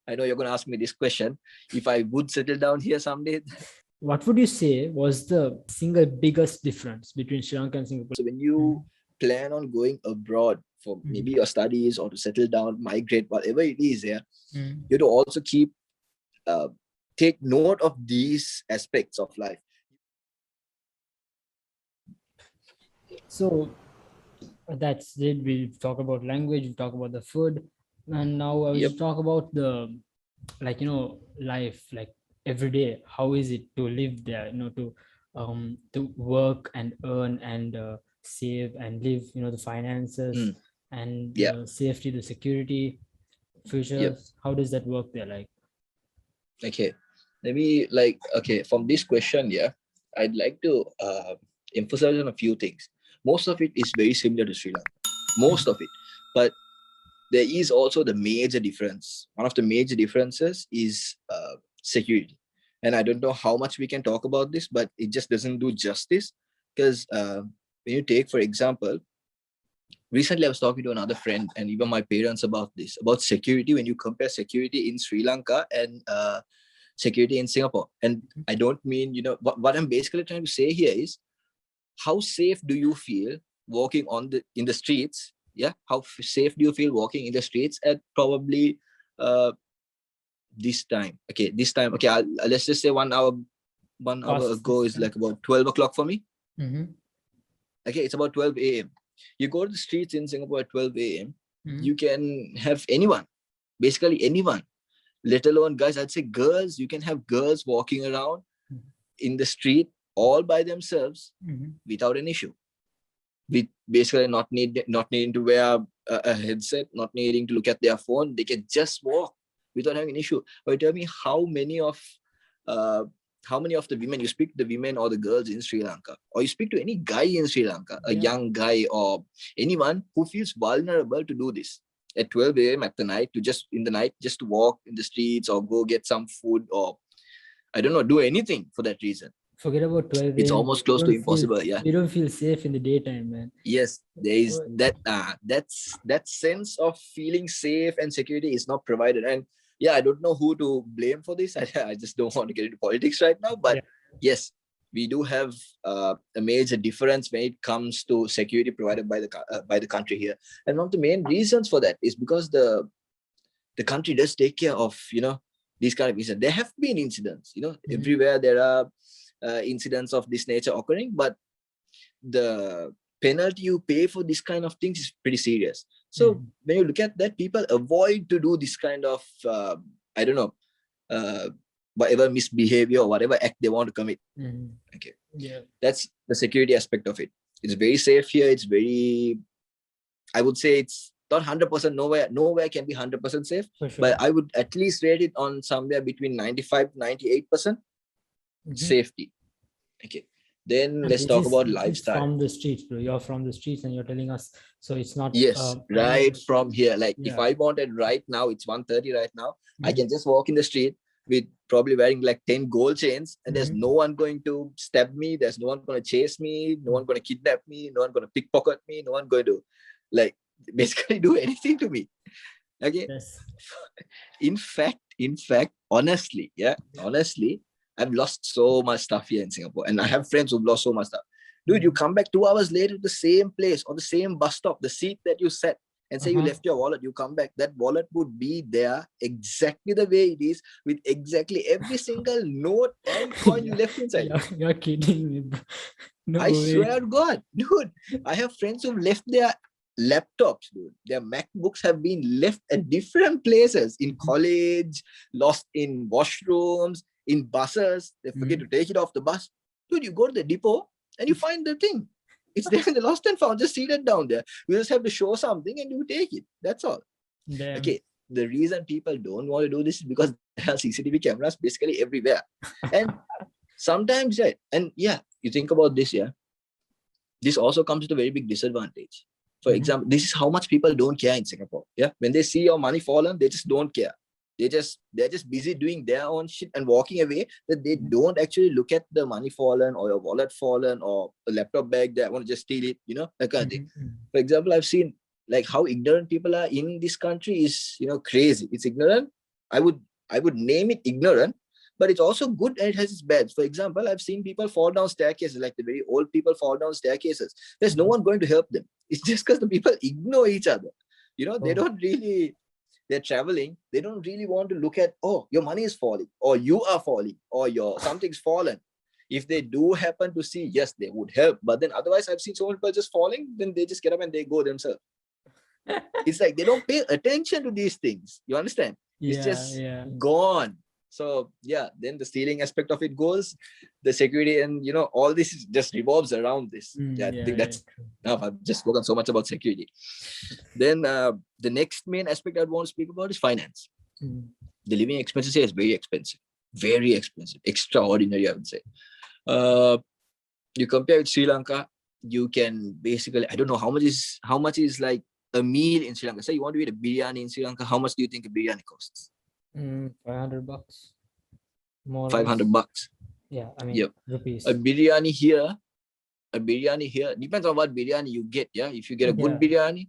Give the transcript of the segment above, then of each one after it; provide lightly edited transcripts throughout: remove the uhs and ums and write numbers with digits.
I know you're going to ask me this question. If I would settle down here someday. What would you say was the single biggest difference between Sri Lanka and Singapore? So when you plan on going abroad for maybe your studies or to settle down, migrate, whatever it is, you have to also take note of these aspects of life. So that's it. We talk about language, we talk about the food, and now I will talk about the life, like every day. How is it to live there? To work and earn and save and live. The finances and the safety, the security, future. How does that work there? Like, okay, from this question, I'd like to emphasize on a few things. Most of it is very similar to Sri Lanka, most of it, but there is also the major difference. One of the major differences is security. And I don't know how much we can talk about this, but it just doesn't do justice. Because when you take, for example, recently I was talking to another friend and even my parents about this, about security. When you compare security in Sri Lanka and security in Singapore. And I don't mean, what I'm basically trying to say here is, how safe do you feel walking in the streets? How safe do you feel walking in the streets at probably this time? Okay, let's just say 1 hour ago is like about 12 o'clock for me. Okay, it's about 12 a.m. You go to the streets in Singapore at 12 a.m. You can have anyone, basically anyone, let alone guys. I'd say girls. You can have girls walking around in the street all by themselves without an issue. With basically not needing to wear a headset, not needing to look at their phone. They can just walk without having an issue. But tell me, how many of the women, you speak to the women or the girls in Sri Lanka, or you speak to any guy in Sri Lanka, a young guy or anyone who feels vulnerable to do this at 12 a.m. at the night, just to walk in the streets or go get some food or I don't know, do anything for that reason. Forget about 12 a.m. It's almost close to impossible. You don't feel safe in the daytime, man. Yes, there is that sense of feeling safe and security is not provided. And I don't know who to blame for this. I just don't want to get into politics right now. But yes, we do have a major difference when it comes to security provided by the country here. And one of the main reasons for that is because the country does take care of these kind of incidents. There have been incidents, everywhere there are incidents of this nature occurring, but the penalty you pay for this kind of things is pretty serious. So when you look at that, people avoid to do this kind of whatever misbehavior or whatever act they want to commit. Okay, that's the security aspect of it. It's very safe here. It's very, I would say it's not 100%. Nowhere can be 100% safe, but I would at least rate it on somewhere between 95 to 98% safety. Okay, then let's talk about lifestyle. From the streets, bro. You're from the streets and you're telling us, so it's not right from here. Like if I wanted right now, it's 1:30 right now, I can just walk in the street with probably wearing like 10 gold chains, and there's no one going to stab me, there's no one going to chase me, no one going to kidnap me, no one going to pickpocket me, no one going to like basically do anything to me. Okay. In fact, honestly, I've lost so much stuff here in Singapore, and I have friends who've lost so much stuff. Dude, you come back 2 hours later to the same place or the same bus stop, the seat that you sat, and say you left your wallet. You come back, that wallet would be there exactly the way it is, with exactly every single note and coin you left inside. You're kidding me, bro. No I way. swear to God, dude, I have friends who've left their laptops, dude. Their Macbooks have been left at different places, in college, lost in washrooms, in buses. They forget to take it off the bus. Dude, you go to the depot and you find the thing. It's there in the lost and found, just seated down there. You just have to show something and you take it. That's all. Damn. Okay. The reason people don't want to do this is because there are CCTV cameras basically everywhere. And sometimes, and you think about this, this also comes with a very big disadvantage. For example, this is how much people don't care in Singapore. When they see your money fallen, they just don't care. They're just busy doing their own shit and walking away, that they don't actually look at the money fallen or your wallet fallen or a laptop bag that I want to just steal it, that kind of thing. For example, I've seen like how ignorant people are in this country is, crazy. It's ignorant. I would name it ignorant, but it's also good and it has its bad. For example, I've seen people fall down staircases, like the very old people fall down staircases. There's no one going to help them. It's just because the people ignore each other. They don't really, they're traveling. They don't really want to look at, oh, your money is falling, or you are falling, or your something's fallen. If they do happen to see, yes, they would help. But then otherwise, I've seen so many people just falling, then they just get up and they go themselves. It's like they don't pay attention to these things. You understand? It's just gone. So yeah, then the stealing aspect of it goes, the security, and all this just revolves around this. I think that's enough. I've just spoken so much about security. Then the next main aspect I'd want to speak about is finance. The living expenses here is very expensive, extraordinary, I would say. You compare with Sri Lanka, you can basically, I don't know how much is like a meal in Sri Lanka. Say you want to eat a biryani in Sri Lanka, how much do you think a biryani costs? $500. More $500. Yeah, I mean, rupees. A biryani here depends on what biryani you get. Yeah, if you get a good biryani,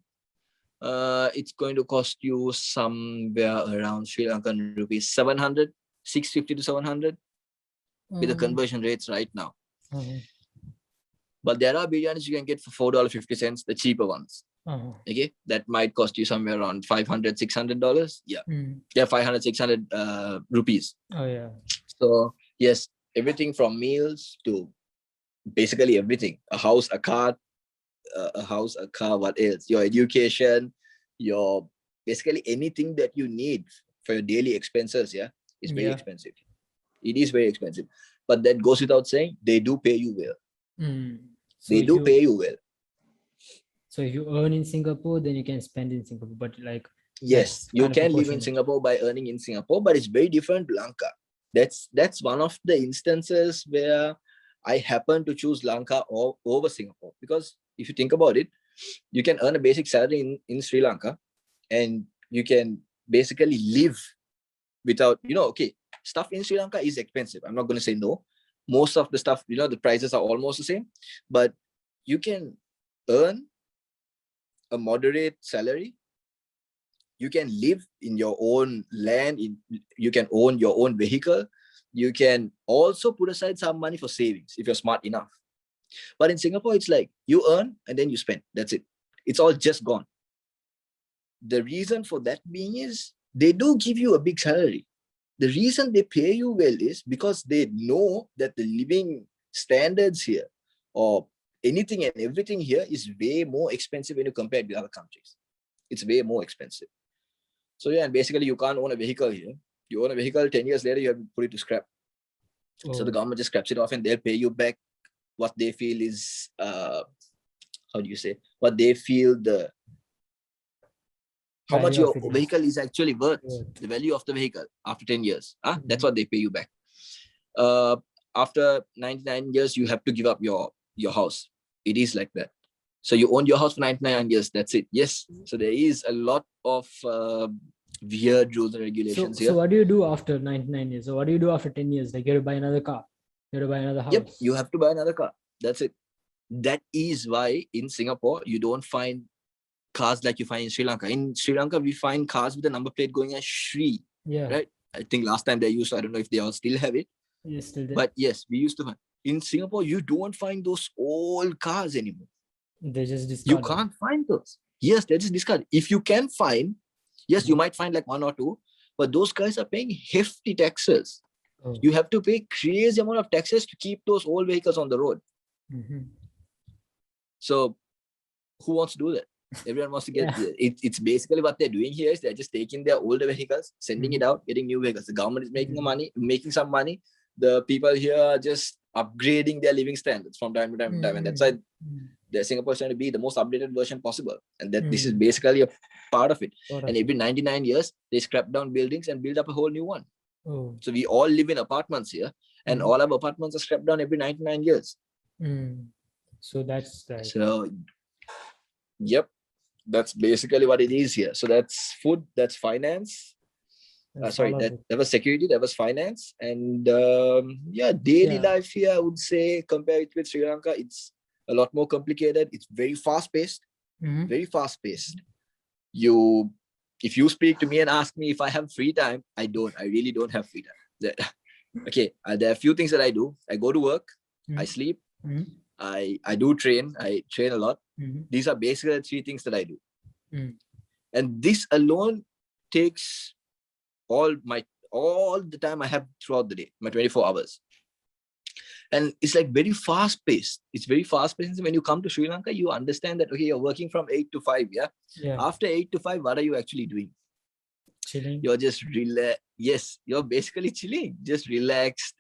it's going to cost you somewhere around Sri Lankan rupees 650 to 700 with the conversion rates right now. But there are biryanis you can get for $4.50, the cheaper ones. Okay, that might cost you somewhere around $500, $600. Yeah, 500, 600 rupees. Oh yeah. So yes, everything from meals to basically everything. A house, a car, what else? Your education, your basically anything that you need for your daily expenses, is very expensive. It is very expensive. But that goes without saying, they do pay you well. So they do pay you well. So if you earn in Singapore, then you can spend in Singapore. But like, yes, you can live in Singapore by earning in Singapore, but it's very different to Lanka. That's one of the instances where I happen to choose Lanka over Singapore, because if you think about it, you can earn a basic salary in Sri Lanka, and you can basically live without, okay, stuff in Sri Lanka is expensive. I'm not going to say no. Most of the stuff, the prices are almost the same, but you can earn a moderate salary. You can live in your own land. You can own your own vehicle. You can also put aside some money for savings if you're smart enough. But in Singapore, it's like you earn and then you spend. That's it. It's all just gone. The reason for that being is they do give you a big salary. The reason they pay you well is because they know that the living standards here, or anything and everything here, is way more expensive when you compare it with other countries. It's way more expensive. So yeah, and basically you can't own a vehicle here. You own a vehicle, 10 years later, you have to put it to scrap. So the government just scraps it off and they'll pay you back what they feel is, what they feel how much your vehicle is actually worth, the value of the vehicle after 10 years. That's what they pay you back. After 99 years, you have to give up your house. It is like that. So you own your house for 99 years. That's it. Yes. So there is a lot of weird rules and regulations here. So what do you do after 99 years? So what do you do after 10 years? Like you have to buy another car. You have to buy another house. Yep. You have to buy another car. That's it. That is why in Singapore, you don't find cars like you find in Sri Lanka. In Sri Lanka, we find cars with a number plate going as Shri. Yeah. Right. I think last time they used to, I don't know if they all still have it. Yes, still there. But yes, we used to find. In Singapore, you don't find those old cars anymore. They just discard. You can't find those. Yes, they just discard. If you can find, yes, you might find like one or two, but those guys are paying hefty taxes. You have to pay crazy amount of taxes to keep those old vehicles on the road. So who wants to do that? Everyone wants to get it's basically what they're doing here is they're just taking their older vehicles, sending it out, getting new vehicles. The government is making some money. The people here are just upgrading their living standards from time to time to time. And that's why the Singapore is trying to be the most updated version possible. And that this is basically a part of it. And every 99 years, they scrap down buildings and build up a whole new one. So we all live in apartments here, and all our apartments are scrapped down every 99 years. So that's like... So, yep, that's basically what it is here. So that's food, that's finance. That was security, that was finance. And daily life here, I would say, compared with Sri Lanka, it's a lot more complicated. It's very fast-paced, very fast-paced. You If you speak to me and ask me if I have free time, I really don't have free time. Okay, there are a few things that I do. I go to work, I sleep, I do train. I train a lot. These are basically the 3 things that I do. And this alone takes all the time I have throughout the day, my 24 hours. And it's like very fast paced. It's very fast paced. When you come to Sri Lanka, you understand that, okay, you're working from 8 to 5. Yeah. After 8 to 5, what are you actually doing? Chilling. You're just Yes, you're basically chilling, just relaxed,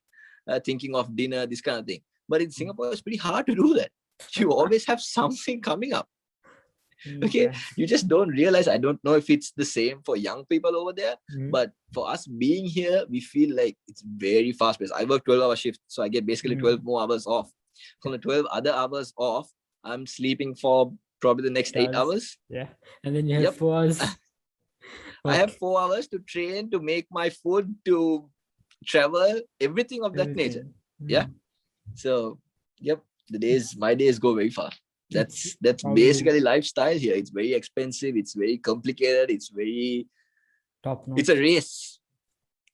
thinking of dinner, this kind of thing. But in Singapore, it's pretty hard to do that. You always have something coming up. Okay, you just don't realize. I don't know if it's the same for young people over there, but for us being here, we feel like it's very fast paced. I work 12-hour shifts, so I get basically 12 more hours off. From the 12 other hours off, I'm sleeping for probably the next 8 hours. Yeah, and then you have 4 hours. I have 4 hours to train, to make my food, to travel, everything of that nature. Yeah. So, yep, my days go very fast. That's basically lifestyle here. It's very expensive. It's very complicated. It's very top notch. It's a race.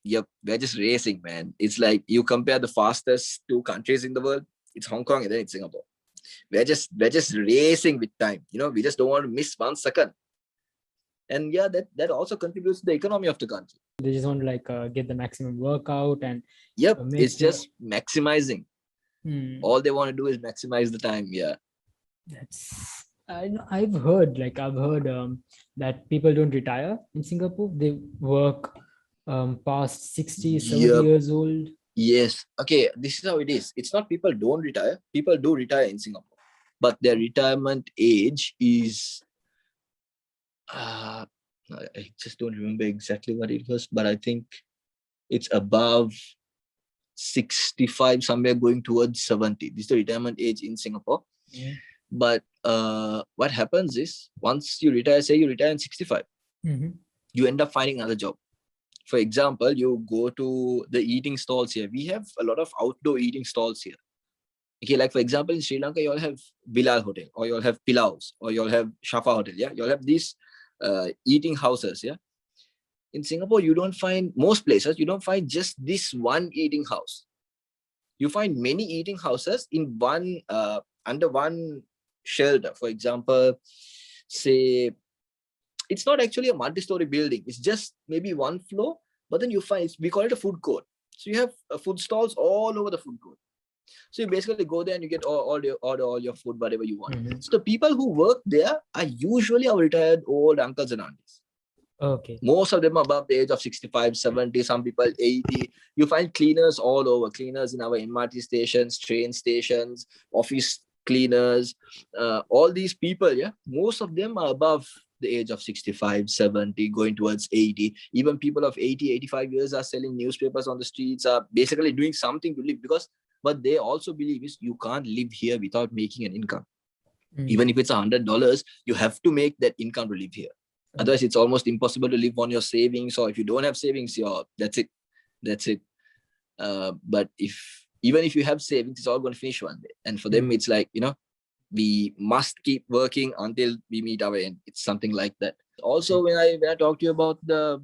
Yep, we're just racing, man. It's like you compare the fastest 2 countries in the world. It's Hong Kong and then it's Singapore. We're just racing with time. We just don't want to miss 1 second. And yeah, that also contributes to the economy of the country. They just want to get the maximum workout and it's just maximizing. All they want to do is maximize the time. Yeah. I've heard that people don't retire in Singapore. They work past 60, 70 years old. Yes. Okay, this is how it is. It's not people don't retire. People do retire in Singapore, but their retirement age is I just don't remember exactly what it was, but I think it's above 65, somewhere going towards 70. This is the retirement age in Singapore. But what happens is, once you retire, say you retire in 65, you end up finding another job. For example, you go to the eating stalls here. We have a lot of outdoor eating stalls here. Okay, like for example, in Sri Lanka, you all have Bilal Hotel, or you all have Pilaus, or you all have Shafa Hotel. Yeah, you all have these eating houses. Yeah. In Singapore, most places, you don't find just this one eating house. You find many eating houses in one under one shelter. For example, say it's not actually a multi-story building. It's just maybe 1 floor, but then we call it a food court. So you have food stalls all over the food court. So you basically go there and you get order all your food, whatever you want. So the people who work there are usually our retired old uncles and aunties. Okay. Most of them are above the age of 65, 70, some people 80. You find cleaners all over, cleaners in our MRT stations, train stations, office cleaners, all these people, yeah, most of them are above the age of 65, 70, going towards 80. Even people of 80, 85 years are selling newspapers on the streets, are basically doing something to live, because what they also believe is you can't live here without making an income. Even if it's $100, you have to make that income to live here. Otherwise, it's almost impossible to live on your savings, or if you don't have savings, that's it. But even if you have savings, it's all going to finish one day. And for them, it's like, we must keep working until we meet our end. It's something like that. Also, when I talk to you about the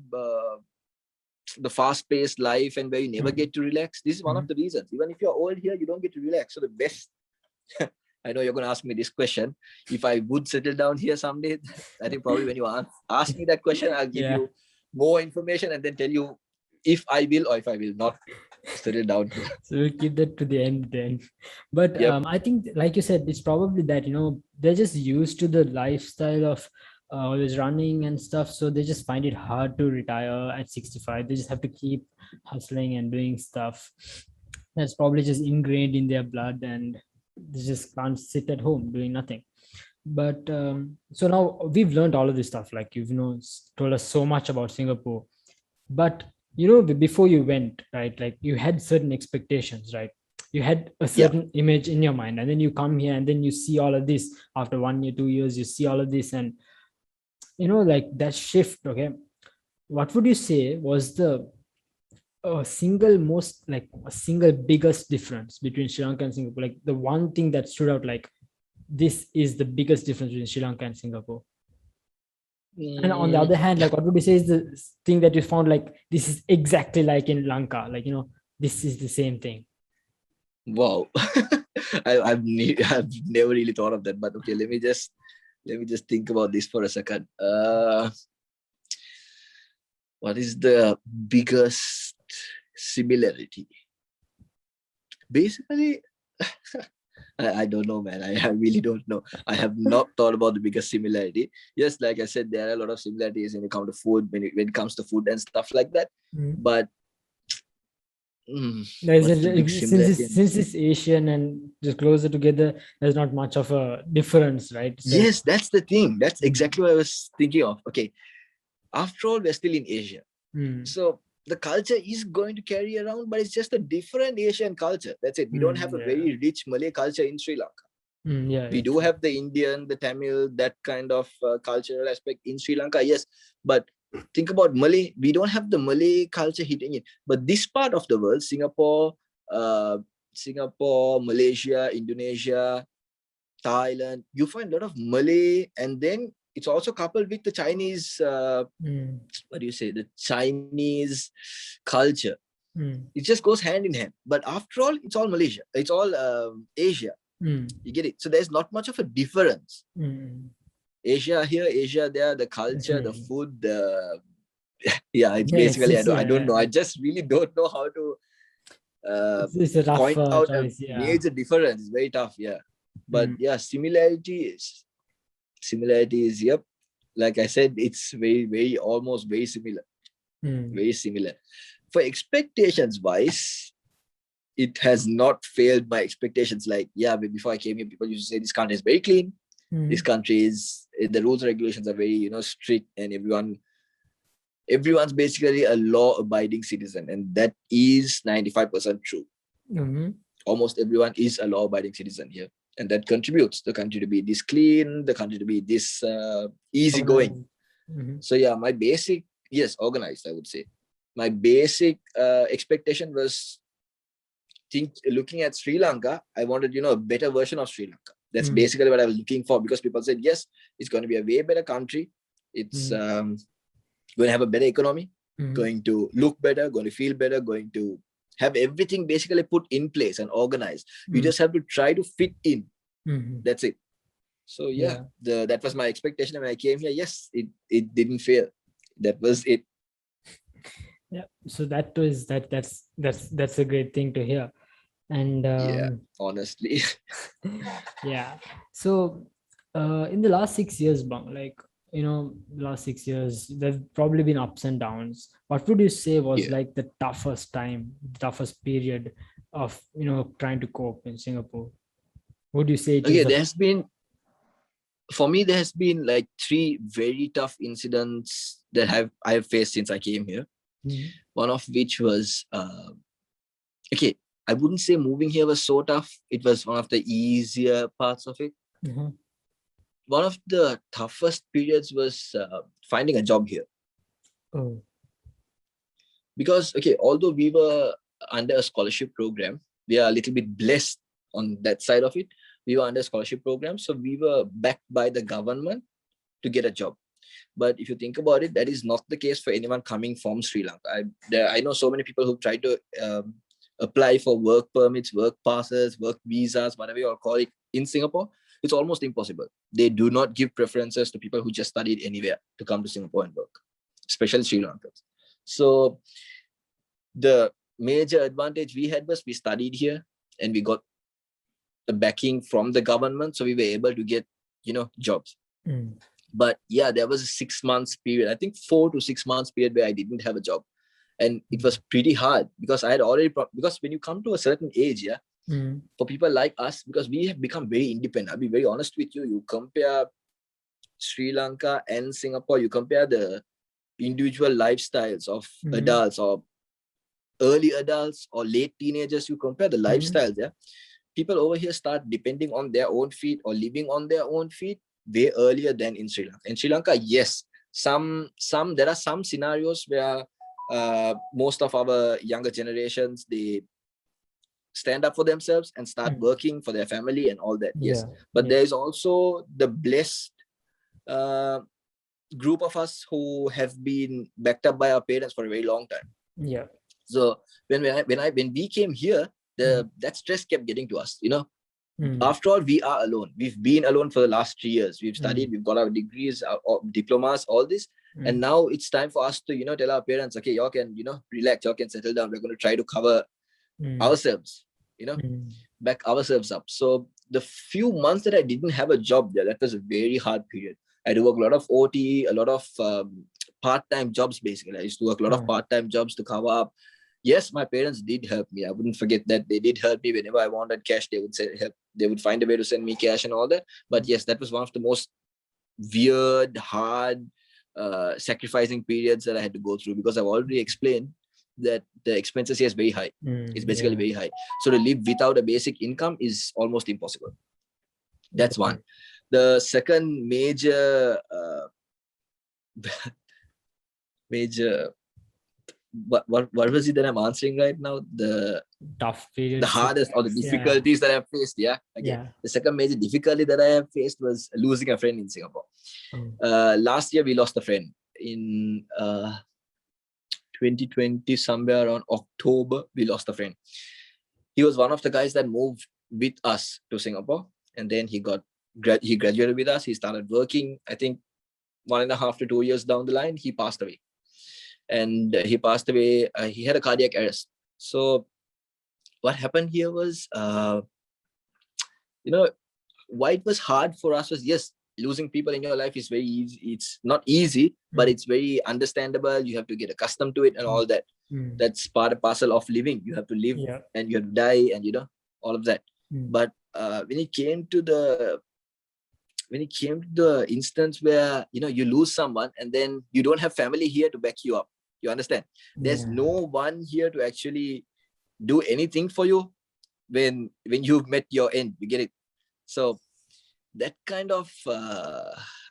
fast-paced life and where you never get to relax, this is one of the reasons. Even if you're old here, you don't get to relax. So the best, I know you're going to ask me this question. If I would settle down here someday, I think probably when you ask me that question, I'll give you more information and then tell you if I will or if I will not settle down here. So we'll keep that to the end then. But I think, like you said, it's probably that, they're just used to the lifestyle of always running and stuff. So they just find it hard to retire at 65. They just have to keep hustling and doing stuff. That's probably just ingrained in their blood, and they just can't sit at home doing nothing. But so now we've learned all of this stuff, like you've told us so much about Singapore. But before you went, right, like you had certain expectations, right? You had a certain image in your mind, and then you come here and then you see all of this. After 1 year, 2 years, you see all of this, and like that shift. Okay, what would you say was the single biggest difference between Sri Lanka and Singapore? Like the one thing that stood out, like this is the biggest difference between Sri Lanka and Singapore. And on the other hand, like, what would you say is the thing that you found, like, this is exactly like in Lanka, like, this is the same thing? Wow. I've never really thought of that, but okay, let me just think about this for a second. What is the biggest similarity? Basically, I don't know, man. I really don't know. I have not thought about the biggest similarity. Yes, like I said, there are a lot of similarities when it comes to food, when it comes to food and stuff like that. But There's what's the big similarity? since it's Asian and just closer together, there's not much of a difference, right? So, Yes, that's the thing. That's exactly what I was thinking of. Okay, after all, we're still in Asia. So the culture is going to carry around, but it's just a different Asian culture. That's it. We don't have a very rich Malay culture in Sri Lanka. We do have the Indian, the Tamil, that kind of cultural aspect in Sri Lanka, yes. But think about Malay. We don't have the Malay culture hitting it. But this part of the world, Singapore, Malaysia, Indonesia, Thailand, you find a lot of Malay, and then it's also coupled with the Chinese, what do you say, the Chinese culture. It just goes hand in hand. But after all, it's all Malaysia. It's all Asia. You get it? So there's not much of a difference. Asia here, Asia there, the culture, the food, it's basically, I don't know. I just really don't know how to it's a rough point out choice, a major difference. It's very tough, but similarities, yep, like I said, it's very almost very similar. Very similar. For expectations wise, it has not failed my expectations. Like, before I came here, people used to say this country is very clean. This country is, the rules and regulations are very strict, and everyone's basically a law-abiding citizen, and that is 95% true. Almost everyone is a law-abiding citizen here, and that contributes the country to be this clean, the country to be this easygoing. So my basic, organized, I would say. My basic expectation was, looking at Sri Lanka, I wanted a better version of Sri Lanka. That's basically what I was looking for, because people said, yes, it's going to be a way better country. It's going to have a better economy, going to look better, going to feel better, going to have everything basically put in place and organized. You just have to try to fit in. That's it. So that was my expectation when I came here. Yes, it didn't fail. That was it. So that's a great thing to hear. And honestly. So in the last 6 years, Bang, like, last 6 years, there's probably been ups and downs. What would you say was like the toughest time, the toughest period of trying to cope in Singapore? Would you say for me, there has been like 3 very tough incidents that I have faced since I came here. One of which was I wouldn't say moving here was so tough. It was one of the easier parts of it. One of the toughest periods was finding a job here. Because although we were under a scholarship program, we are a little bit blessed on that side of it. We were under a scholarship program, so we were backed by the government to get a job. But if you think about it, that is not the case for anyone coming from Sri Lanka. I know so many people who try to apply for work permits, work passes, work visas, whatever you call it, in Singapore. It's almost impossible. They do not give preferences to people who just studied anywhere to come to Singapore and work, especially Sri Lankans. So the major advantage we had was we studied here and we got the backing from the government, so we were able to get jobs. But there was a 6 months period, I think 4 to 6 months period, where I didn't have a job, and it was pretty hard because I had already because when you come to a certain age, for people like us, because we have become very independent. I'll be very honest with you. You compare Sri Lanka and Singapore, you compare the individual lifestyles of adults or early adults or late teenagers, you compare the lifestyles. People over here start depending on their own feet or living on their own feet way earlier than in Sri Lanka. In Sri Lanka, yes, there are some scenarios where most of our younger generations, they stand up for themselves and start working for their family and all that. Yes, but there is also the blessed group of us who have been backed up by our parents for a very long time. Yeah. So when we came here, that stress kept getting to us. After all, we are alone. We've been alone for the last 3 years. We've studied, we've got our degrees, our diplomas, all this. And now it's time for us to, tell our parents, okay, y'all can, relax, y'all can settle down. We're going to try to cover ourselves, back ourselves up. So the few months that I didn't have a job there, that was a very hard period. I had to work a lot of OT, a lot of part-time jobs, basically. I used to work a lot of part-time jobs to cover up. Yes, my parents did help me. I wouldn't forget that. They did help me whenever I wanted cash. They would help. They would find a way to send me cash and all that. But yes, that was one of the most weird, hard, sacrificing periods that I had to go through, because I've already explained that the expenses here is very high. It's basically very high. So to live without a basic income is almost impossible. That's one. The second major what was it that I'm answering right now? The tough periods, the hardest or the difficulties that I've faced. The second major difficulty that I have faced was losing a friend in Singapore. Last year we lost a friend in 2020, somewhere around October. We lost a friend. He was one of the guys that moved with us to Singapore, and then he graduated with us. He started working. I think 1.5 to 2 years down the line, he passed away. And he passed away. He had a cardiac arrest. So what happened here was, why it was hard for us was, yes, losing people in your life is very easy. It's not easy, but it's very understandable. You have to get accustomed to it and all that. That's part and parcel of living. You have to live and you have to die and, all of that. But when it came to the instance where, you lose someone and then you don't have family here to back you up. You understand? There's no one here to actually do anything for you when you've met your end. You get it? So that kind of,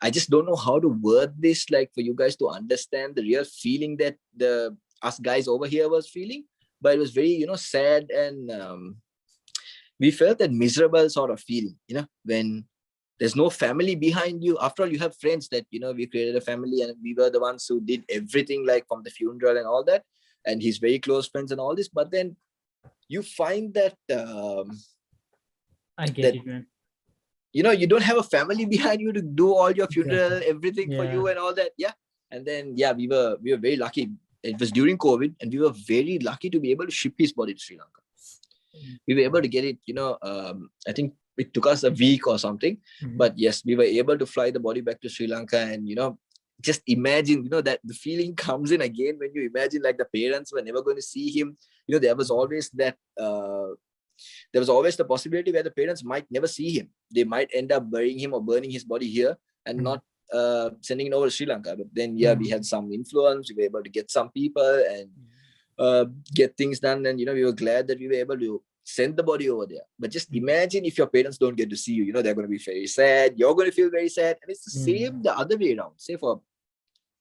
I just don't know how to word this, like for you guys to understand the real feeling that us guys over here was feeling. But it was very, sad, and we felt that miserable sort of feeling, when there's no family behind you. After all, you have friends that, we created a family and we were the ones who did everything, like from the funeral and all that, and his very close friends and all this. But then you find that, I get it, man. You don't have a family behind you to do all your funeral, everything for you and all that. Yeah. And then, we were very lucky. It was during COVID, and we were very lucky to be able to ship his body to Sri Lanka. We were able to get it, I think it took us a week or something, but yes, we were able to fly the body back to Sri Lanka. And, just imagine, that the feeling comes in again when you imagine like the parents were never going to see him. There was always that, there was always the possibility where the parents might never see him. They might end up burying him or burning his body here and not sending it over to Sri Lanka. But then, we had some influence. We were able to get some people and get things done. And, we were glad that we were able to send the body over there. But just imagine if your parents don't get to see you, they're going to be very sad. You're going to feel very sad. And it's the same the other way around.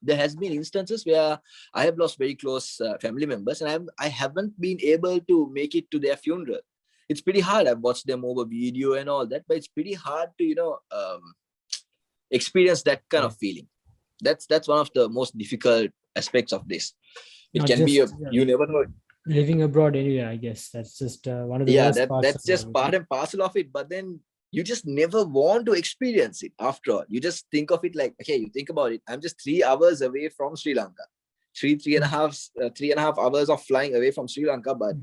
There has been instances where I have lost very close family members, and I haven't been able to make it to their funeral. It's pretty hard. I've watched them over video and all that, but it's pretty hard to, experience that kind of feeling. That's one of the most difficult aspects of this. It can be you never know. Living abroad anyway, I guess that's just one of the worst parts. That's just part and parcel of it. But then you just never want to experience it. After all, you just think of it like, okay, you think about it. I'm just 3 hours away from Sri Lanka, three and a half hours of flying away from Sri Lanka. But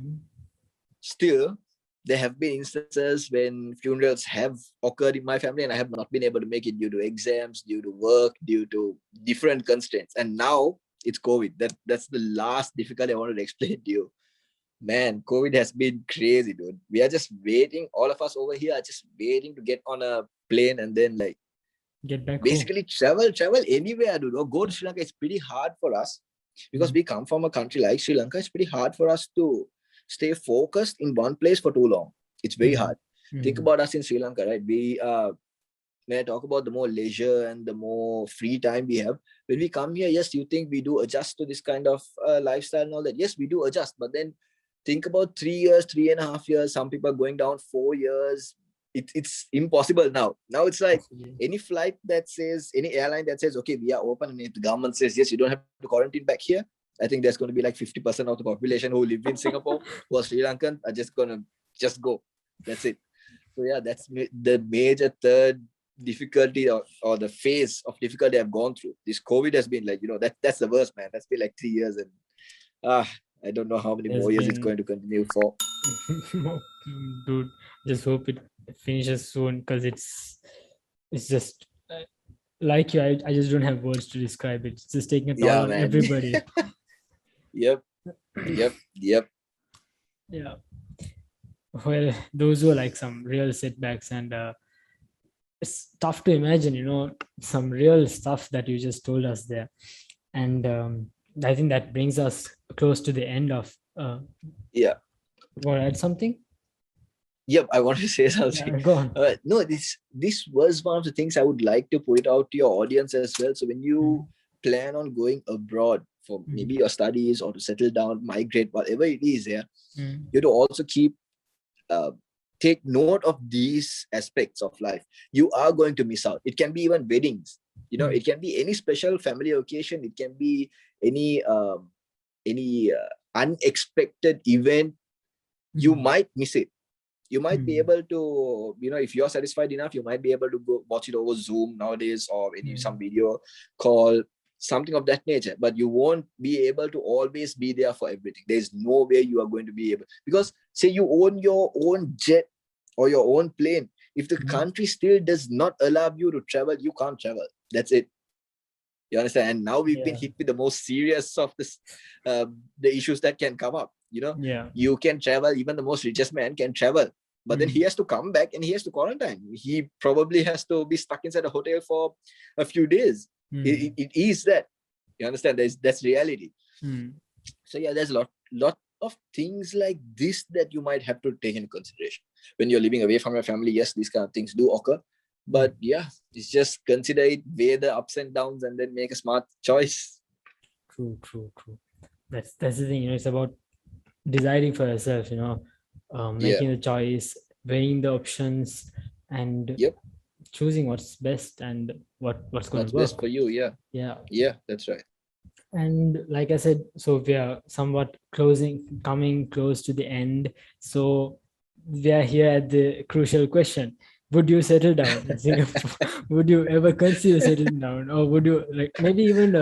still, there have been instances when funerals have occurred in my family and I have not been able to make it due to exams, due to work, due to different constraints. And now it's COVID. That's the last difficulty I wanted to explain to you. Man, COVID has been crazy, dude. We are just waiting. All of us over here are just waiting to get on a plane and then get back basically home. travel anywhere, dude. Or go to Sri Lanka. It's pretty hard for us because we come from a country like Sri Lanka. It's pretty hard for us to stay focused in one place for too long. It's very hard. Think about us in Sri Lanka, right? We when I talk about the more leisure and the more free time we have, when we come here, yes, you think we do adjust to this kind of lifestyle and all that. Yes, we do adjust, but then think about 3 years, 3.5 years. Some people are going down 4 years. it's impossible now. Now it's like any flight that says, any airline that says, okay, we are open, and if the government says, yes, you don't have to quarantine back here, I think there's going to be like 50% of the population who live in Singapore who are Sri Lankan are just going to just go. That's it. So yeah, that's the major third difficulty or the phase of difficulty I've gone through. This COVID has been like, that's the worst, man. That's been like 3 years, and I don't know how many more years it's going to continue for. Dude, just hope it finishes soon, because it's just like you. I just don't have words to describe it. It's just taking a toll on everybody. Yep. Yeah. Well, those were like some real setbacks, and it's tough to imagine, some real stuff that you just told us there. And I think that brings us close to the end of. Yeah. Want to add something? Yep, I want to say something. Yeah, go on. No, this was one of the things I would like to put it out to your audience as well. So when you plan on going abroad for maybe your studies or to settle down, migrate, whatever it is, you have to also take note of these aspects of life. You are going to miss out. It can be even weddings. It can be any special family occasion. It can be any unexpected event. You might miss it. You might be able to, if you're satisfied enough, you might be able to go watch it over Zoom nowadays, or some video call, something of that nature. But you won't be able to always be there for everything. There's no way you are going to be able, because say you own your own jet or your own plane. If the country still does not allow you to travel, you can't travel. That's it. You understand? And now we've been hit with the most serious of this, the issues that can come up. You can travel, even the most richest man can travel, but then he has to come back and he has to quarantine. He probably has to be stuck inside a hotel for a few days. It is that. You understand? That's reality. So yeah, there's a lot of things like this that you might have to take into consideration when you're living away from your family. Yes, these kind of things do occur, but yeah, it's just consider it, weigh the ups and downs, and then make a smart choice. True. That's the thing. It's about deciding for yourself. Making the choice, weighing the options, and choosing what's best and what's going to work best for you. Yeah, that's right. And like I said, so we are somewhat coming close to the end. So we are here at the crucial question: would you settle down in Singapore? Would you ever consider settling down, or would you maybe even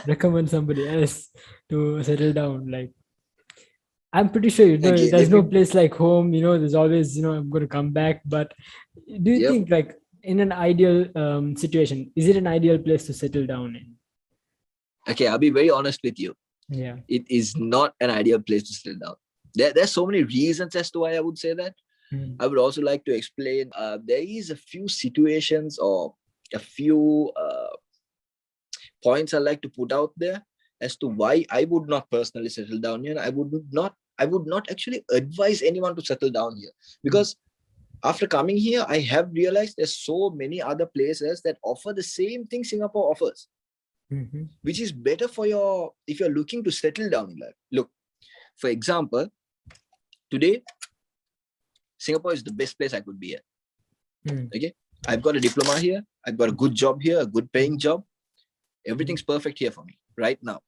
recommend somebody else to settle down? I'm pretty sure there's no place like home. There's always I'm going to come back. But do you think in an ideal situation, is it an ideal place to settle down in? Okay, I'll be very honest with you. Yeah, it is not an ideal place to settle down. There's so many reasons as to why I would say that. I would also like to explain. There is a few situations or a few points I like to put out there as to why I would not personally settle down here. I would not actually advise anyone to settle down here, because after coming here, I have realized there's so many other places that offer the same thing Singapore offers, which is better for if you're looking to settle down in life. Look, for example, today, Singapore is the best place I could be at. Okay, I've got a diploma here. I've got a good job here, a good paying job. Everything's perfect here for me right now.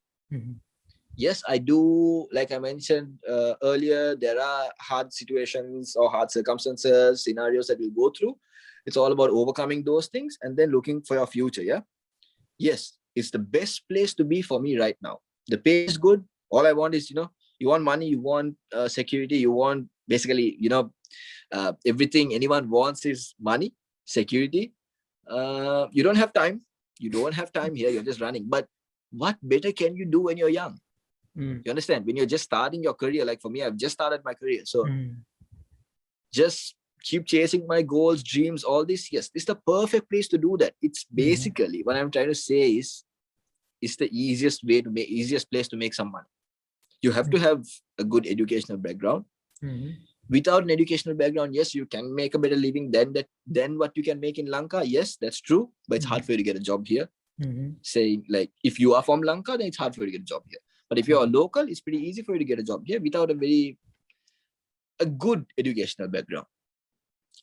Yes, I do. Like I mentioned earlier, there are hard situations or hard circumstances, scenarios that we'll go through. It's all about overcoming those things and then looking for your future. Yeah. Yes, it's the best place to be for me right now. The pay is good. All I want is, you want money, you want security, you want basically, everything anyone wants is money, security. You don't have time. You don't have time here. You're just running. But what better can you do when you're young? You understand? When you're just starting your career, like for me, I've just started my career. So just keep chasing my goals, dreams, all this. Yes, it's the perfect place to do that. It's basically what I'm trying to say is, it's the easiest place to make some money. You have to have a good educational background. Without an educational background, yes, you can make a better living than what you can make in Lanka. Yes, that's true. But it's hard for you to get a job here. Saying if you are from Lanka, then it's hard for you to get a job here. But if you're a local, it's pretty easy for you to get a job here without a good educational background.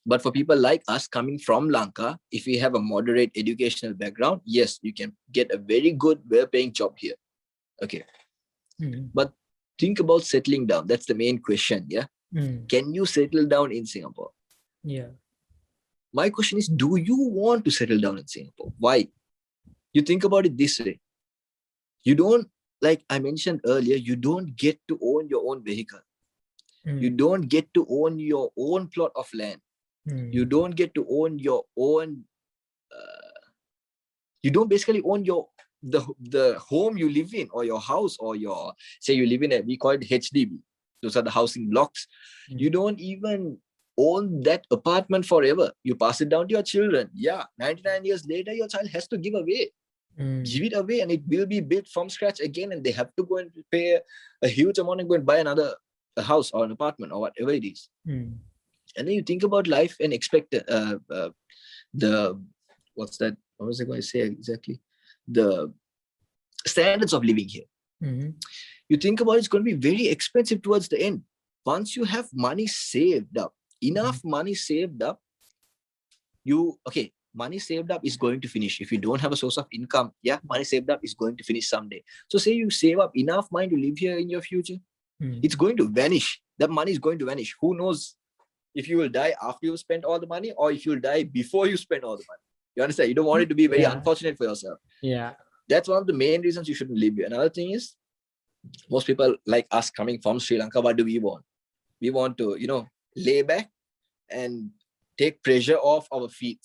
But for people like us coming from Lanka, if we have a moderate educational background, yes, you can get a very good, well-paying job here. Okay. But think about settling down. That's the main question. Yeah. Can you settle down in Singapore? Yeah. My question is, do you want to settle down in Singapore? Why? You think about it this way. You don't, like I mentioned earlier, you don't get to own your own vehicle. You don't get to own your own plot of land. You don't get to own your own, you don't basically own the home you live in, or your house, or your, say you live in a, we call it HDB. Those are the housing blocks. You don't even own that apartment forever. You pass it down to your children. Yeah, 99 years later, your child has to give away. Give it away, and it will be built from scratch again, and they have to go and pay a huge amount and go and buy a house or an apartment or whatever it is. And then you think about life and expect the what's that? What was I going to say exactly? The standards of living here. You think about it's going to be very expensive towards the end. Once you have money saved up, enough money saved up, money saved up is going to finish. If you don't have a source of income, money saved up is going to finish someday. So say you save up enough money to live here in your future, it's going to vanish. That money is going to vanish. Who knows if you will die after you spend all the money, or if you'll die before you spend all the money. You understand? You don't want it to be very unfortunate for yourself. Yeah. That's one of the main reasons you shouldn't live here. Another thing is, most people like us coming from Sri Lanka, what do we want? We want to, lay back and take pressure off our feet.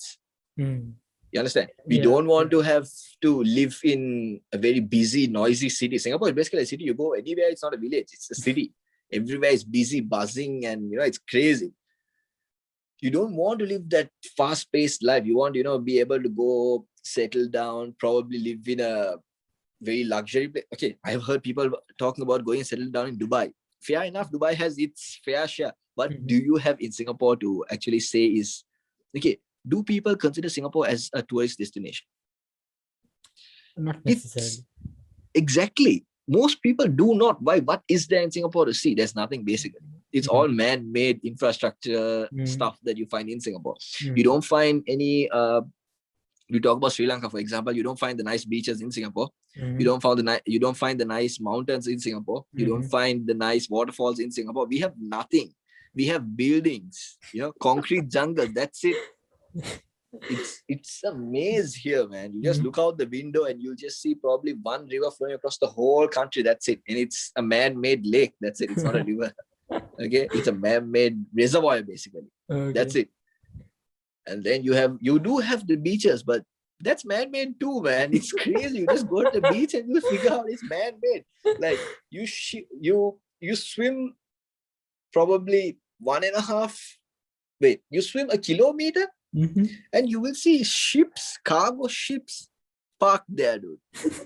You understand? We don't want to have to live in a very busy, noisy city. Singapore is basically a city. You go anywhere, it's not a village, it's a city. Everywhere is busy, buzzing, and it's crazy. You don't want to live that fast-paced life. You want, be able to go settle down, probably live in a very luxury place. Okay, I've heard people talking about going and settle down in Dubai. Fair enough, Dubai has its fair share. But do you have in Singapore to actually say is, okay, do people consider Singapore as a tourist destination? Not necessarily. Exactly. Most people do not. Why? What is there in Singapore to see? There's nothing basically. It's all man-made infrastructure stuff that you find in Singapore. You don't find any, you talk about Sri Lanka, for example, you don't find the nice beaches in Singapore. You don't find the nice mountains in Singapore. You don't find the nice waterfalls in Singapore. We have nothing. We have buildings, concrete jungle. That's it. It's a maze here, man. You just look out the window and you'll just see probably one river flowing across the whole country. That's it. And it's a man-made lake. That's it. It's not a river. Okay, it's a man-made reservoir basically. Okay. That's it. And then you do have the beaches, but that's man-made too, man. It's crazy. You just go to the beach and you figure out it's man-made. Like you swim probably you swim a kilometer and you will see cargo ships parked there, dude.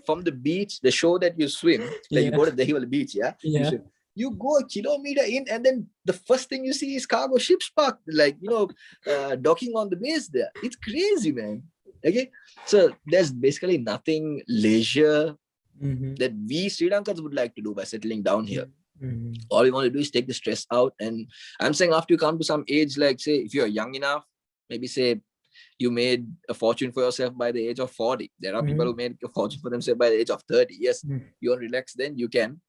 From the beach, the shore that you swim, you go to the beach, you go a kilometer in, and then the first thing you see is cargo ships parked, docking on the base there. It's crazy, man. Okay, so there's basically nothing leisure that we Sri Lankans would like to do by settling down here. All we want to do is take the stress out. And I'm saying after you come to some age, like say if you're young enough, maybe say you made a fortune for yourself by the age of 40. There are people who made a fortune for themselves by the age of 30. Yes, you want to relax, then you can.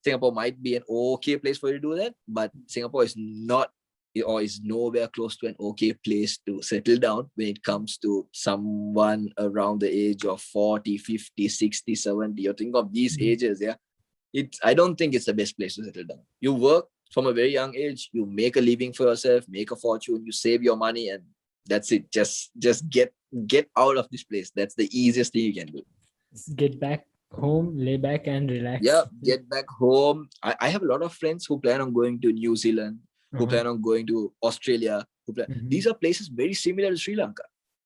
Singapore might be an okay place for you to do that, but Singapore is not, or is nowhere close to an okay place to settle down when it comes to someone around the age of 40, 50, 60, 70. You think of these ages, I don't think it's the best place to settle down. You work from a very young age, you make a living for yourself, make a fortune, you save your money, and that's it. Just get out of this place. That's the easiest thing you can do. Get back home, lay back and relax. Yeah, get back home. I have a lot of friends who plan on going to New Zealand, who plan on going to Australia. These are places very similar to Sri Lanka.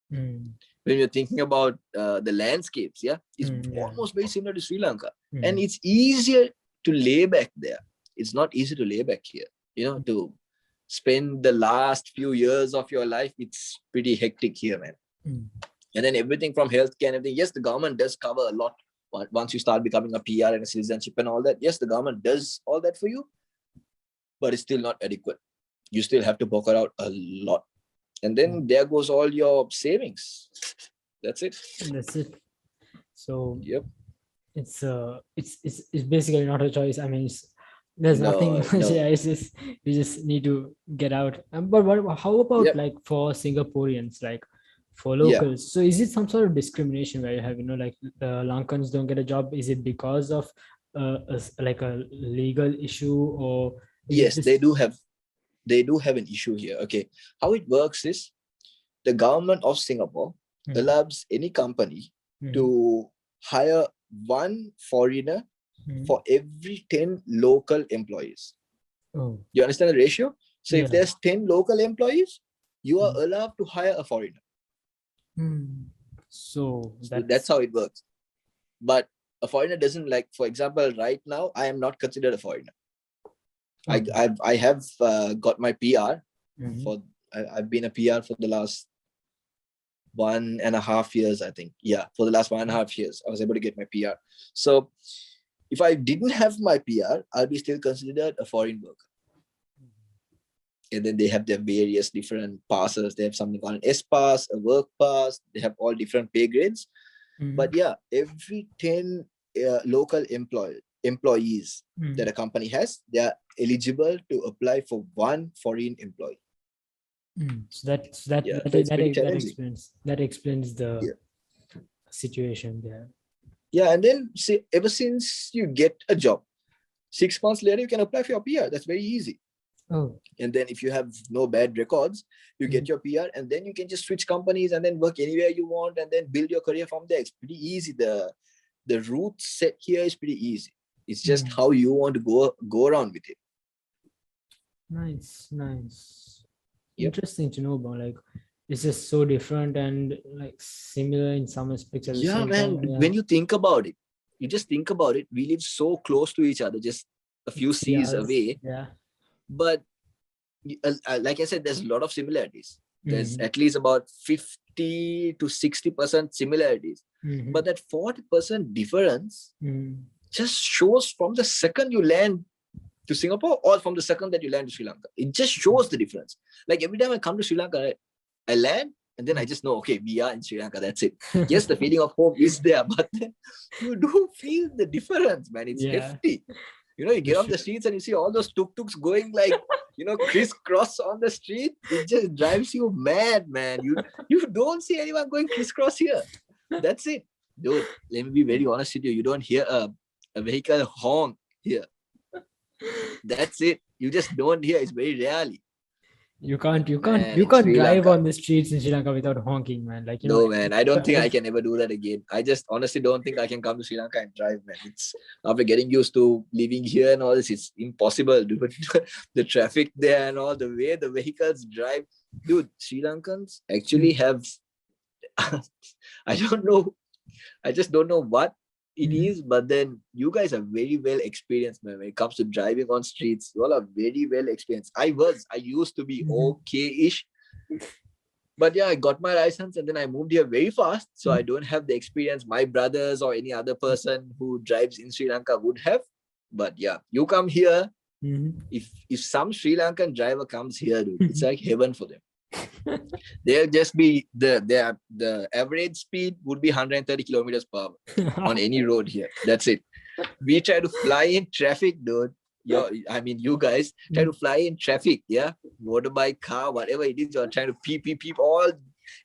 When you're thinking about the landscapes, it's almost very similar to Sri Lanka. And it's easier to lay back there. It's not easy to lay back here. To spend the last few years of your life, it's pretty hectic here, man. And then everything from healthcare and everything. Yes, the government does cover a lot. Once you start becoming a PR and a citizenship and all that, yes, the government does all that for you, but it's still not adequate. you still have to poker out a lot. And then there goes all your savings. That's it. That's it. So Yep. it's basically not a choice. I mean, there's nothing much. No. Yeah, it's just you just need to get out. But how about Yep. like for Singaporeans, like for Yeah. locals? So is it some sort of discrimination where you have, like Lankans don't get a job? Is it because of like a legal issue, or is it Yes, just... they do have an issue here. Okay. How it works is the government of Singapore allows any company to hire one foreigner for every 10 local employees. Oh, You understand the ratio? So if yeah. there's 10 local employees, you are allowed to hire a foreigner. So that's how it works. But a foreigner doesn't, like, for example, right now, I am not considered a foreigner. I have got my PR. I've been a PR for the last 1.5 years, I think. Yeah, for the last 1.5 years, I was able to get my PR. So if I didn't have my PR, I'll be still considered a foreign worker. And then they have their various different passes. They have something called an S pass, a work pass. They have all different pay grades. But yeah, every 10 local employees that a company has, they are eligible to apply for one foreign employee. So that explains the situation there. Yeah, and then ever since you get a job, 6 months later you can apply for your PR. That's very easy. Oh. And then if you have no bad records, you get your PR, and then you can just switch companies and then work anywhere you want and then build your career from there. It's pretty easy. The route set here is pretty easy. It's just how you want to go around with it. Nice. Yep. Interesting to know about. Like, it's just so different and like similar in some aspects. Yeah, man. When you think about it, we live so close to each other, just a few seas away. Yeah. But like I said, there's a lot of similarities. There's at least about 50 to 60% similarities. But that 40% difference just shows from the second you land to Singapore or from the second that you land to Sri Lanka. It just shows the difference. Like every time I come to Sri Lanka, I land and then I just know, okay, we are in Sri Lanka. That's it. Yes, the feeling of home is there, but then you do feel the difference, man. It's hefty. You get off the streets and you see all those tuk-tuks going like, crisscross on the street. It just drives you mad, man. You don't see anyone going crisscross here. That's it. Dude, let me be very honest with you. You don't hear a vehicle honk here. That's it. You just don't hear. It's very rarely. You can't drive on the streets in Sri Lanka without honking, man. Like, no, man. I don't think I can ever do that again. I just honestly don't think I can come to Sri Lanka and drive, man. It's after getting used to living here and all this, it's impossible. Dude. The traffic there and all, the way the vehicles drive. Dude, Sri Lankans actually have I don't know. I just don't know what it is, but then you guys are very well experienced, man. When it comes to driving on streets, you all are very well experienced. I used to be okay-ish, but yeah, I got my license and then I moved here very fast, so I don't have the experience my brothers or any other person who drives in Sri Lanka would have. But yeah, you come here, if some Sri Lankan driver comes here, dude, it's like heaven for them. They'll just be the average speed would be 130 kilometers per hour on any road here. That's it. We try to fly in traffic, dude. You guys try to fly in traffic, yeah? Motorbike, car, whatever it is, you're trying to peep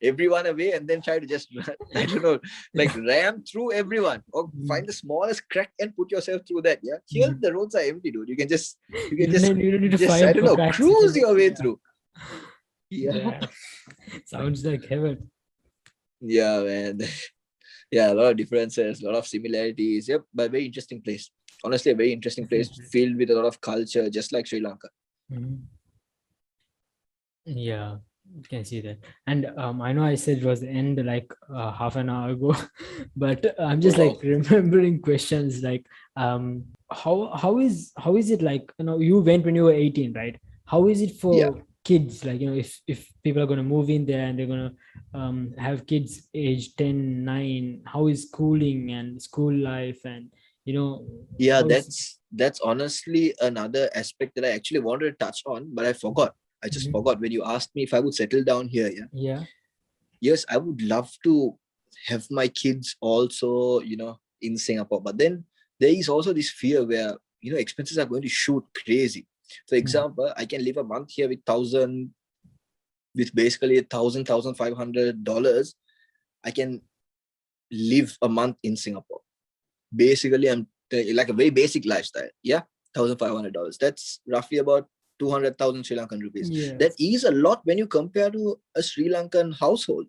everyone away and then try to just, I don't know, like ram through everyone or find the smallest crack and put yourself through that, yeah? Here, the roads are empty, dude. You can just I don't know, cruise your way through. Yeah. Sounds like heaven. Yeah, man. Yeah, a lot of differences, a lot of similarities. Yep, but very interesting place. Honestly, a very interesting place filled with a lot of culture, just like Sri Lanka. Yeah, you can see that. And I know I said it was the end like half an hour ago, but I'm just like remembering questions like how is it like, you went when you were 18, right? How is it for kids, like, if people are going to move in there and they're going to have kids age 10, 9, how is schooling and school life and that's honestly another aspect that I actually wanted to touch on, but I forgot. I just forgot when you asked me if I would settle down here. Yeah. Yes, I would love to have my kids also, in Singapore. But then there is also this fear where, expenses are going to shoot crazy. For example, I can live a month here with basically $1,500. I can live a month in Singapore. Basically, I'm like a very basic lifestyle. Yeah, $1,500. That's roughly about 200,000 Sri Lankan rupees. Yes. That is a lot when you compare to a Sri Lankan household.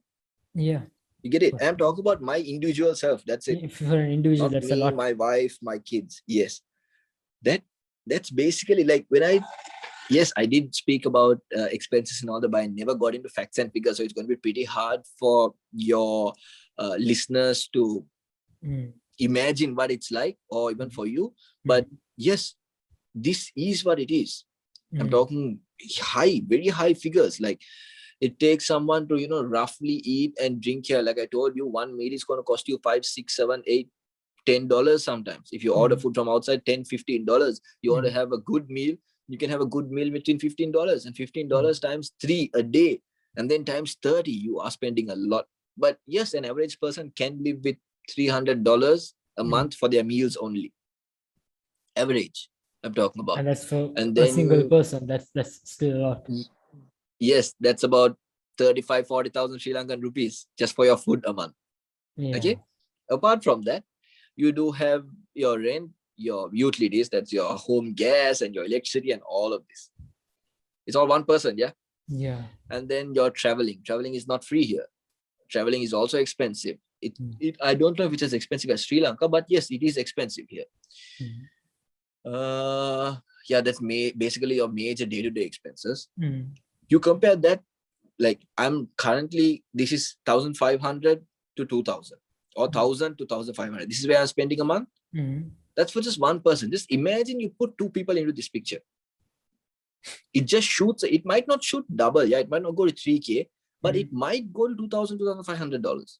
Yeah. You get it? And I'm talking about my individual self. That's it. If you're an individual, Not that's me, a lot. my wife, my kids. Yes. That's basically like yes, I did speak about expenses and all that, but I never got into facts and figures. So it's going to be pretty hard for your listeners to imagine what it's like, or even for you. But yes, this is what it is. I'm talking very high figures. Like, it takes someone to, roughly eat and drink here. Like I told you, one meal is going to cost you $5, $6, $7, $8, $10 sometimes. If you order food from outside, $10, $15. You want to have a good meal, you can have a good meal between $15 and $15 times 3 a day. And then times 30, you are spending a lot. But yes, an average person can live with $300 a month for their meals only. Average, I'm talking about. And that's for and a then, single person. That's still a lot. Yes, that's about 35,000-40,000 Sri Lankan rupees just for your food a month. Yeah. Okay. Apart from that, you do have your rent, your utilities, that's your home gas and your electricity and all of this. It's all one person, yeah? Yeah. And then your traveling. Traveling is not free here. Traveling is also expensive. I don't know if it's as expensive as Sri Lanka, but yes, it is expensive here. Yeah, that's basically your major day-to-day expenses. You compare that, like I'm currently, this is 1,500 to 2,000 or 1,000 to 1,500. This is where I'm spending a month. That's for just one person. Just imagine you put two people into this picture. It just shoots. It might not shoot double. Yeah, it might not go to 3K, but it might go to $2,000, $2,500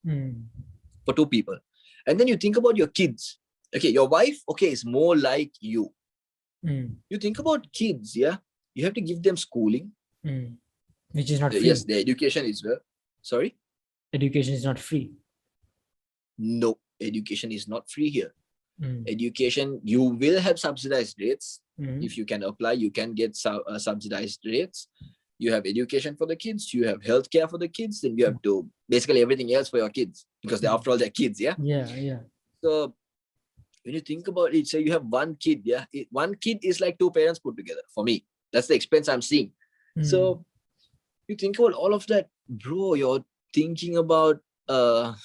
for two people. And then you think about your kids. Okay, your wife, okay, is more like you. You think about kids, yeah? You have to give them schooling. Which is not free. Yes, the education is well. Sorry? Education is not free. No, education is not free here. Education, you will have subsidized rates. If you can apply, you can get subsidized rates. You have education for the kids. You have healthcare for the kids. Then you have to basically everything else for your kids, because after all, they're kids, yeah? Yeah. So when you think about it, say you have one kid, yeah? One kid is like two parents put together for me. That's the expense I'm seeing. So you think about all of that, bro, you're thinking about, I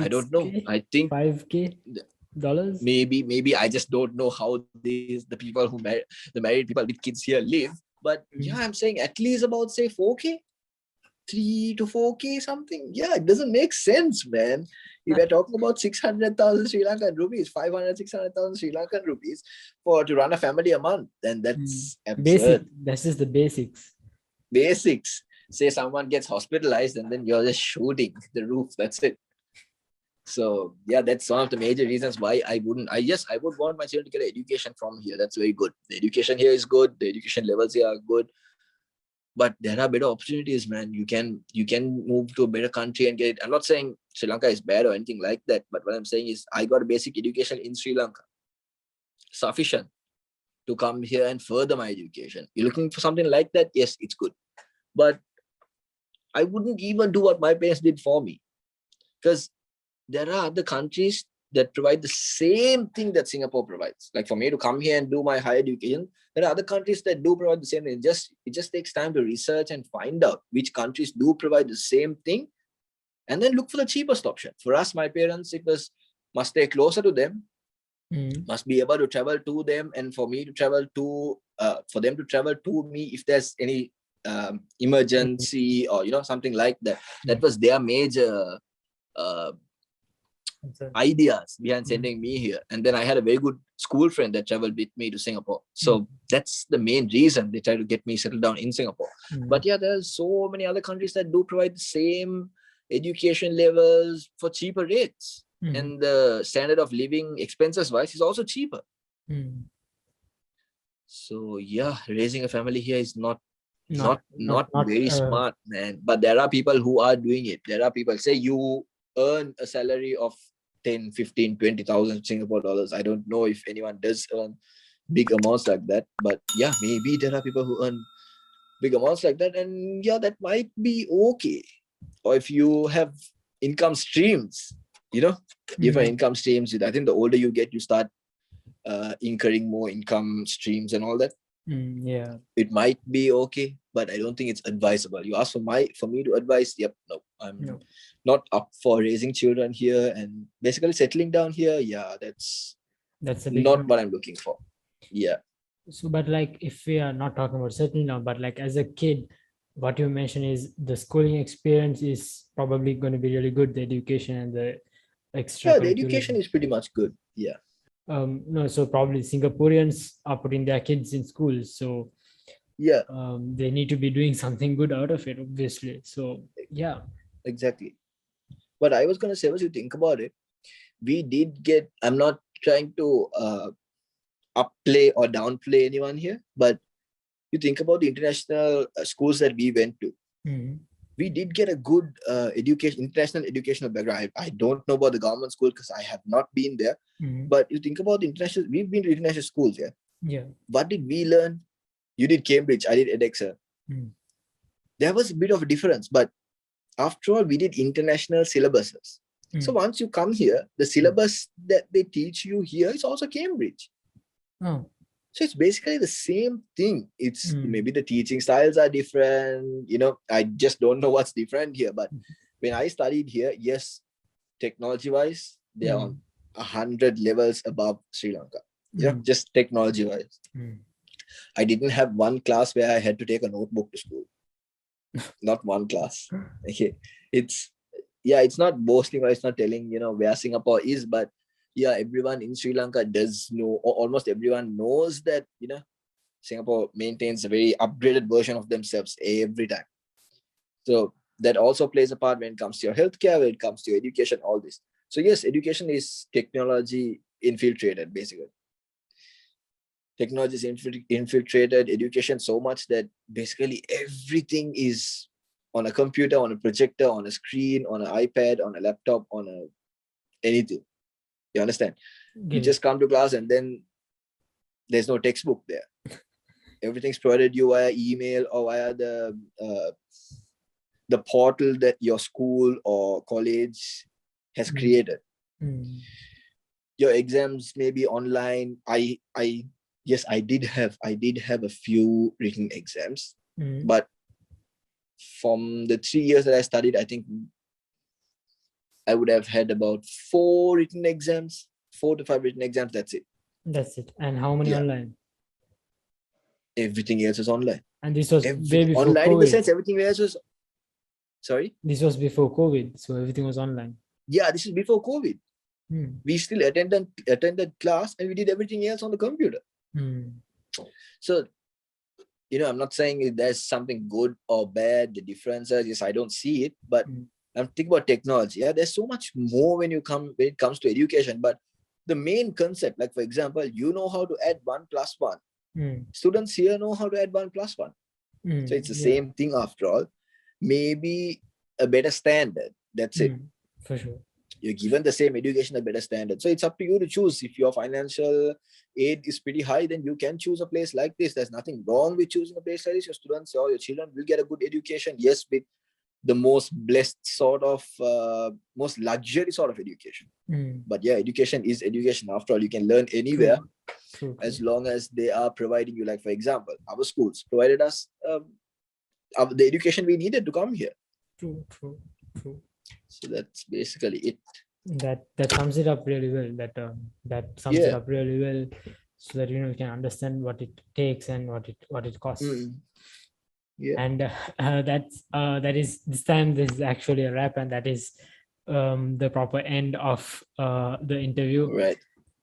don't know. I think $5K. Maybe I just don't know how the people who the married people with kids here live. But yeah, I'm saying at least about, say, 4K, 3 to 4K something. Yeah, it doesn't make sense, man. If we're talking about 600,000 Sri Lankan rupees, 500, 600,000 Sri Lankan rupees to run a family a month, then that's absurd. Basic. That's just the basics. Basics. Say someone gets hospitalized and then you're just shooting the roof. That's it. So yeah, that's one of the major reasons why I would want my children to get education from here. That's very good. The education here is good. The education levels here are good. But there are better opportunities, man. You can move to a better country and get it. I'm not saying Sri Lanka is bad or anything like that. But what I'm saying is I got a basic education in Sri Lanka. Sufficient to come here and further my education. You're looking for something like that? Yes, it's good. But I wouldn't even do what my parents did for me. Because there are other countries that provide the same thing that Singapore provides. Like for me to come here and do my higher education, there are other countries that do provide the same thing. It just takes time to research and find out which countries do provide the same thing, and then look for the cheapest option. For us, my parents, must stay closer to them, must be able to travel to them, and for me to travel to, for them to travel to me if there's any emergency or something like that. That was their major ideas behind sending me here. And then I had a very good school friend that traveled with me to Singapore. So that's the main reason they try to get me settled down in Singapore. But yeah, there's so many other countries that do provide the same education levels for cheaper rates. And the standard of living expenses wise is also cheaper. So yeah, raising a family here is not not very smart, man. But there are people who are doing it. There are people, say you earn a salary of 10, 15, 20,000 Singapore dollars. I don't know if anyone does earn big amounts like that, but yeah, maybe there are people who earn big amounts like that, and yeah, that might be okay. Or if you have income streams, different income streams, I think the older you get, you start incurring more income streams and all that. Yeah, it might be okay, but I don't think it's advisable. You ask for me to advise. Yep, no, I'm not up for raising children here and basically settling down here. Yeah, that's a big not no. what I'm looking for. Yeah. So, but like, if we are not talking about settling down, but like as a kid, what you mentioned is the schooling experience is probably going to be really good, the education and the Yeah, the extracurricular. education is pretty much good. Yeah. No, so probably Singaporeans are putting their kids in schools, so Yeah, they need to be doing something good out of it, obviously. So yeah, exactly. But I was gonna say, was you think about it, we did get. I'm not trying to upplay or downplay anyone here, but you think about the international schools that we went to. We did get a good education, international educational background. I don't know about the government school because I have not been there. But you think about the international, we've been to international schools, yeah. Yeah. What did we learn? You did Cambridge, I did edX. There was a bit of a difference, but after all, we did international syllabuses. So once you come here, the syllabus that they teach you here is also Cambridge. Oh. So it's basically the same thing. It's maybe the teaching styles are different. I just don't know what's different here. But when I studied here, yes, technology-wise, they are on 100 levels above Sri Lanka. Yeah, just technology-wise. I didn't have one class where I had to take a notebook to school. Not one class. Okay, it's not boasting or it's not telling where Singapore is, but yeah, everyone in Sri Lanka does know, or almost everyone knows that Singapore maintains a very upgraded version of themselves every time. So that also plays a part when it comes to your healthcare, when it comes to your education, all this. So yes, education is technology infiltrated, basically. Technology is infiltrated education so much that basically everything is on a computer, on a projector, on a screen, on an iPad, on a laptop, on anything. You understand? You just come to class and then there's no textbook there. Everything's provided you via email or via the portal that your school or college has created. Your exams may be online. Yes, I did have a few written exams, but from the 3 years that I studied, I think I would have had about 4 to 5 written exams. That's it. And how many online? Everything else is online. And this was way before online COVID. In the sense everything else was. Sorry? This was before COVID, so everything was online. Yeah, this is before COVID. We still attended class and we did everything else on the computer. So, I'm not saying there's something good or bad, the differences. Yes, I don't see it, but I'm thinking about technology. Yeah, there's so much more when it comes to education. But the main concept, like for example, you know how to add 1 + 1. Students here know how to add 1 + 1. So it's the same thing after all. Maybe a better standard. That's it. For sure. You're given the same education, a better standard. So it's up to you to choose. If your financial aid is pretty high, then you can choose a place like this. There's nothing wrong with choosing a place like this. Your students or your children will get a good education. Yes, with the most blessed sort of, most luxury sort of education. But yeah, education is education. After all, you can learn anywhere. True. As long as they are providing you, like for example, our schools provided us the education we needed to come here. True. So that's basically it. That sums it up really well. That sums it up really well, so that you can understand what it takes and what it costs. Yeah. And that is this time. This is actually a wrap, and that is the proper end of the interview. Right.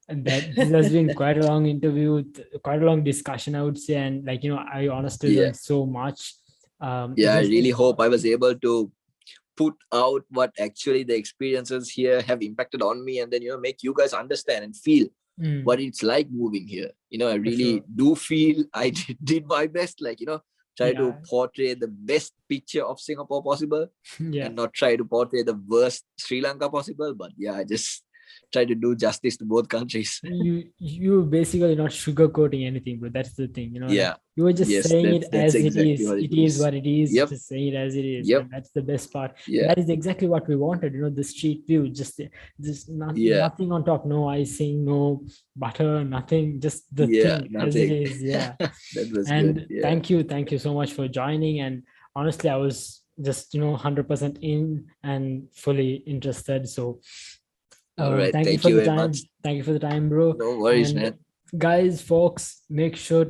And that this has been quite a long interview, quite a long discussion, I would say. And I honestly learned so much. I really hope I was able to put out what actually the experiences here have impacted on me, and then make you guys understand and feel what it's like moving here. I really do feel I did my best, try to Yeah. portray the best picture of Singapore possible Yeah. and not try to portray the worst Sri Lanka possible. But yeah, I just try to do justice to both countries. You basically not sugarcoating anything, but that's the thing, like Yeah. you were just Yes, saying it that's as it exactly is. what it It is is. what it is. Yep. Just saying it as it is, Yep. and that's the best part. Yeah. That is exactly what we wanted. The street view, just Yeah. nothing on top, no icing, no butter, nothing, just the Yeah. thing as it Nothing. is. Yeah. That was good. And Yeah. thank you so much for joining. And honestly, I was just 100% in and fully interested. So All right. thank you Thank for you the very time. much. Thank you for the time, bro. No worries, And man. guys, folks, make sure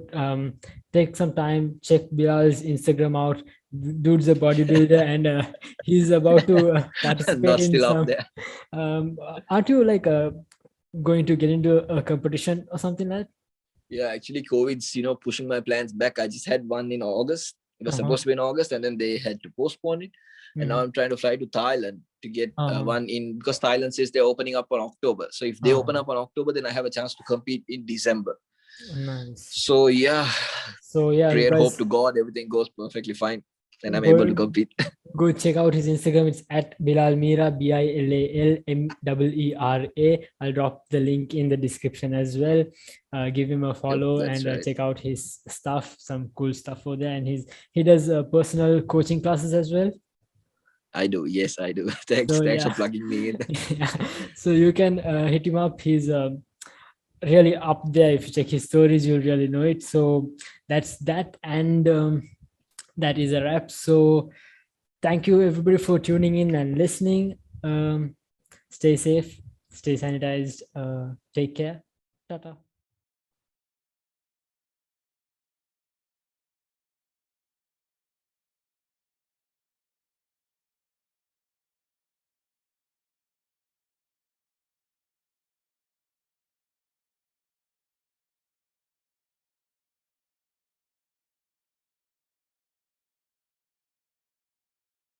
take some time, check Bilal's Instagram out. Dude's a bodybuilder, and he's about to participate Not in still up some. there. Aren't you like going to get into a competition or something like that? Yeah, actually, COVID's, pushing my plans back. I just had one in August. It was Uh-huh. supposed to be in August, and then they had to postpone it. And now I'm trying to fly to Thailand to get one in, because Thailand says they're opening up on October. So if they open up on October, then I have a chance to compete in December. Nice. So yeah, pray you and guys hope to God everything goes perfectly fine, and I'm able to compete. go check out his Instagram. It's at Bilal Meera, BILALMEERA. I'll drop the link in the description as well. Give him a follow. Yep, that's and right. check out his stuff, some cool stuff over there. And he does personal coaching classes as well. I do. Yes, I do. Thanks for plugging me in. So you can hit him up. He's really up there. If you check his stories, you'll really know it. So that's that. And that is a wrap. So thank you everybody for tuning in and listening. Stay safe, stay sanitized, take care. Tata.